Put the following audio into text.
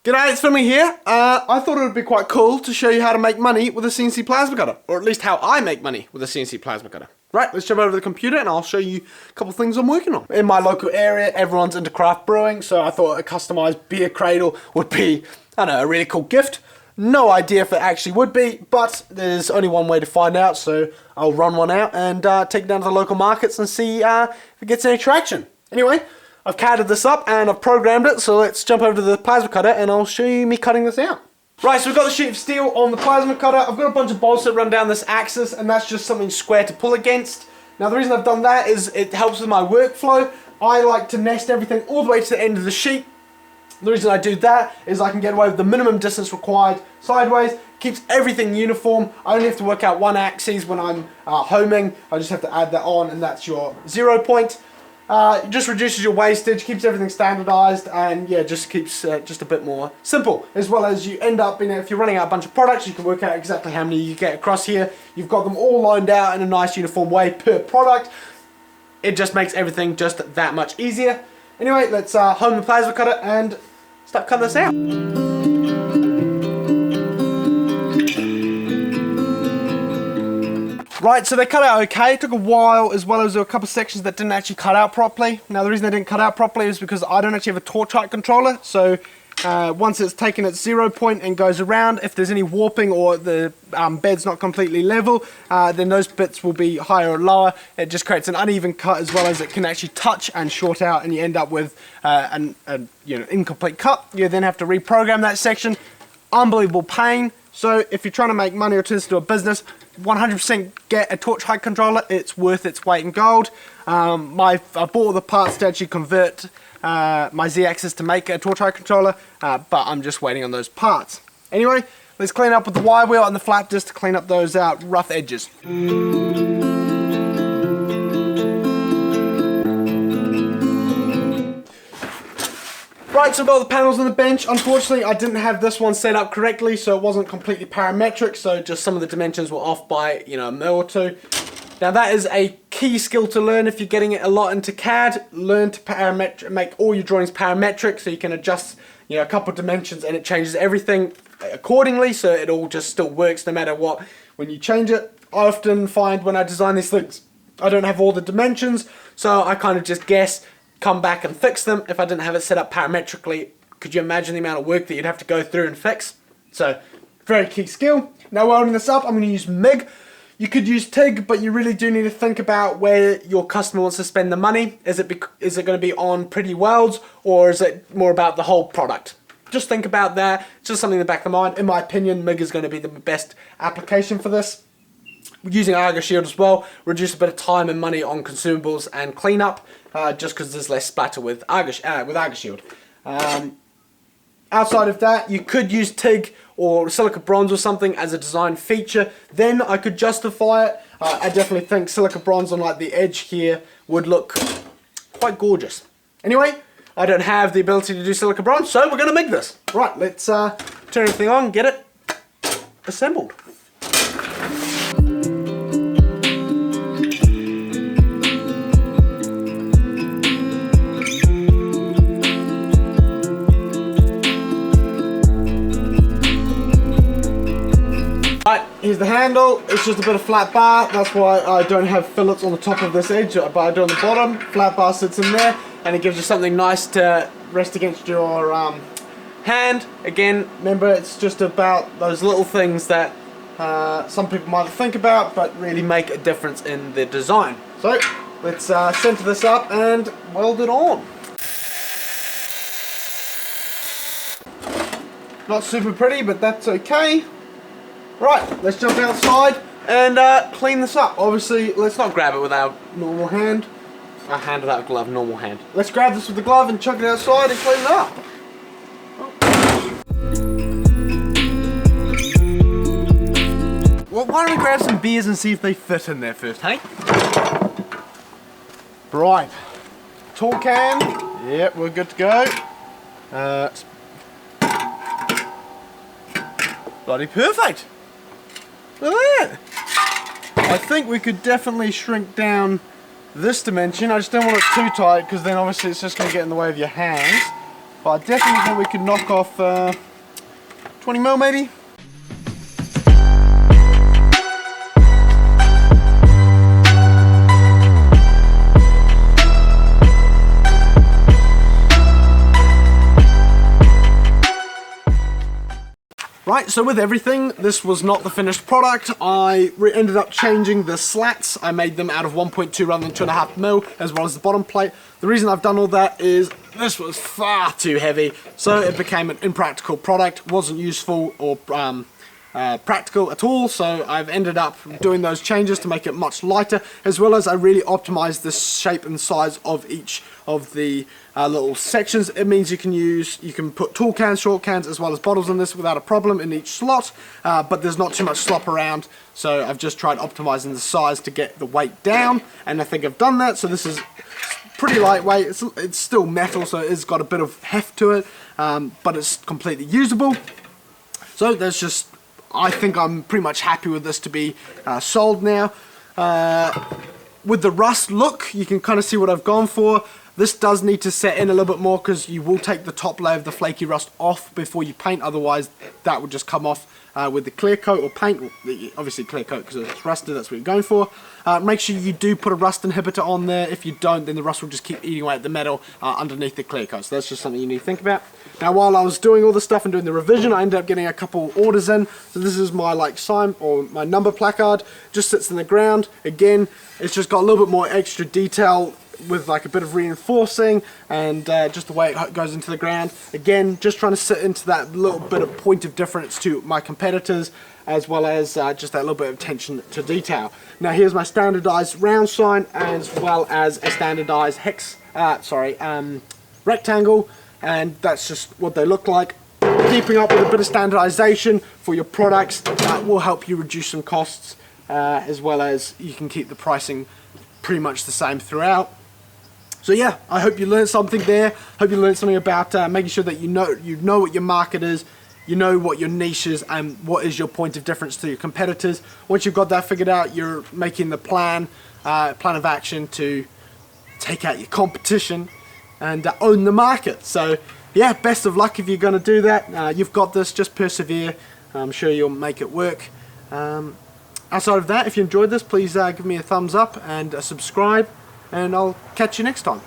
G'day, it's Finley here. I thought it would be quite cool to show you how to make money with a CNC plasma cutter, or at least how I make money with a CNC plasma cutter. Right, let's jump over to the computer and I'll show you a couple of things I'm working on. In my local area, everyone's into craft brewing, so I thought a customized beer cradle would be, I don't know, a really cool gift. No idea if it actually would be, but there's only one way to find out, so I'll run one out and take it down to the local markets and see if it gets any traction. Anyway, I've CAD'd this up and I've programmed it, so let's jump over to the plasma cutter and I'll show you me cutting this out. Right, so we've got the sheet of steel on the plasma cutter. I've got a bunch of bolts that run down this axis, and that's just something square to pull against. Now the reason I've done that is it helps with my workflow. I like to nest everything all the way to the end of the sheet. The reason I do that is I can get away with the minimum distance required sideways, keeps everything uniform. I only have to work out one axis when I'm homing. I just have to add that on, and that's your 0 point. It just reduces your wastage, keeps everything standardized, and yeah, just keeps just a bit more simple. As well as you end up, if you're running out a bunch of products, you can work out exactly how many you get across here. You've got them all lined out in a nice uniform way per product. It just makes everything just that much easier. Anyway, let's home the plasma cutter and start cutting this out. Right, so they cut out okay. It took a while, as well as there were a couple of sections that didn't actually cut out properly. Now the reason they didn't cut out properly is because I don't actually have a torch height controller, so once it's taken its 0 point and goes around, if there's any warping or the bed's not completely level, then those bits will be higher or lower. It just creates an uneven cut, as well as it can actually touch and short out, and you end up with an incomplete cut. You then have to reprogram that section. Unbelievable pain. So if you're trying to make money or turn this into a business, 100% get a torch height controller. It's worth its weight in gold. I bought all the parts to actually convert my Z-axis to make a torch height controller, but I'm just waiting on those parts. Anyway, let's clean up with the wire wheel and the flap disc to clean up those rough edges. Right, so I've got the panels on the bench. Unfortunately, I didn't have this one set up correctly, so it wasn't completely parametric, so just some of the dimensions were off by, a mil or two. Now that is a key skill to learn if you're getting it a lot into CAD. Learn to make all your drawings parametric, so you can adjust, a couple of dimensions, and it changes everything accordingly, so it all just still works no matter what. When you change it, I often find when I design these things, I don't have all the dimensions, so I kind of just guess, come back and fix them. If I didn't have it set up parametrically, could you imagine the amount of work that you'd have to go through and fix? So, very key skill. Now welding this up, I'm going to use MIG. You could use TIG, but you really do need to think about where your customer wants to spend the money. Is it going to be on pretty welds, or is it more about the whole product? Just think about that. It's just something in the back of the mind. In my opinion, MIG is going to be the best application for this. Using Argus Shield as well, reduce a bit of time and money on consumables and cleanup, just because there's less splatter with Argus Shield. Outside of that, you could use TIG or silica bronze or something as a design feature. Then I could justify it. I definitely think silica bronze on like the edge here would look quite gorgeous. Anyway, I don't have the ability to do silica bronze, so we're going to MIG this. Right, let's turn everything on, get it assembled. Right, here's the handle. It's just a bit of flat bar. That's why I don't have fillets on the top of this edge, but I do on the bottom. Flat bar sits in there, and it gives you something nice to rest against your hand. Again, remember, it's just about those little things that some people might think about, but really make a difference in the design. So, let's center this up and weld it on. Not super pretty, but that's okay. Right, let's jump outside and clean this up. Obviously, let's not grab it with our normal hand. Our hand without a glove, normal hand. Let's grab this with the glove and chuck it outside and clean it up. Well, why don't we grab some beers and see if they fit in there first, hey? Right. Tall can. Yep, we're good to go. Bloody perfect. Look at that. I think we could definitely shrink down this dimension. I just don't want it too tight, because then obviously it's just going to get in the way of your hands. but I definitely think we could knock off 20 mil maybe. Right, so with everything, this was not the finished product. I ended up changing the slats. I made them out of 1.2 rather than 2.5 mil, as well as the bottom plate. The reason I've done all that is this was far too heavy, so it became an impractical product. Wasn't useful or practical at all, so I've ended up doing those changes to make it much lighter, as well as I really optimized the shape and size of each of the little sections. It means you can put tall cans, short cans, as well as bottles in this without a problem in each slot, but there's not too much slop around, so I've just tried optimizing the size to get the weight down, and I think I've done that. So this is pretty lightweight. It's still metal, so it's got a bit of heft to it, but it's completely usable. So there's just, I think I'm pretty much happy with this to be sold now. With the rust look, you can kind of see what I've gone for. This does need to set in a little bit more because you will take the top layer of the flaky rust off before you paint, otherwise that will just come off with the clear coat or paint. Obviously clear coat because it's rusted, that's what you're going for. Make sure you do put a rust inhibitor on there. If you don't, then the rust will just keep eating away at the metal underneath the clear coat. So that's just something you need to think about. Now, while I was doing all this stuff and doing the revision, I ended up getting a couple orders in. So this is my sign or my number placard. Just sits in the ground. Again, it's just got a little bit more extra detail with a bit of reinforcing and just the way it goes into the ground. Again, just trying to sit into that little bit of point of difference to my competitors, as well as just that little bit of attention to detail. Now here's my standardized round sign, as well as a standardized rectangle, and that's just what they look like. Keeping up with a bit of standardization for your products will help you reduce some costs, as well as you can keep the pricing pretty much the same throughout. So yeah, I hope you learned something there. Hope you learned something about making sure that you know what your market is, you know what your niche is, and what is your point of difference to your competitors. Once you've got that figured out, you're making the plan of action to take out your competition and own the market. So yeah, best of luck if you're going to do that. You've got this, just persevere. I'm sure you'll make it work. Outside of that, if you enjoyed this, please give me a thumbs up and subscribe, and I'll catch you next time.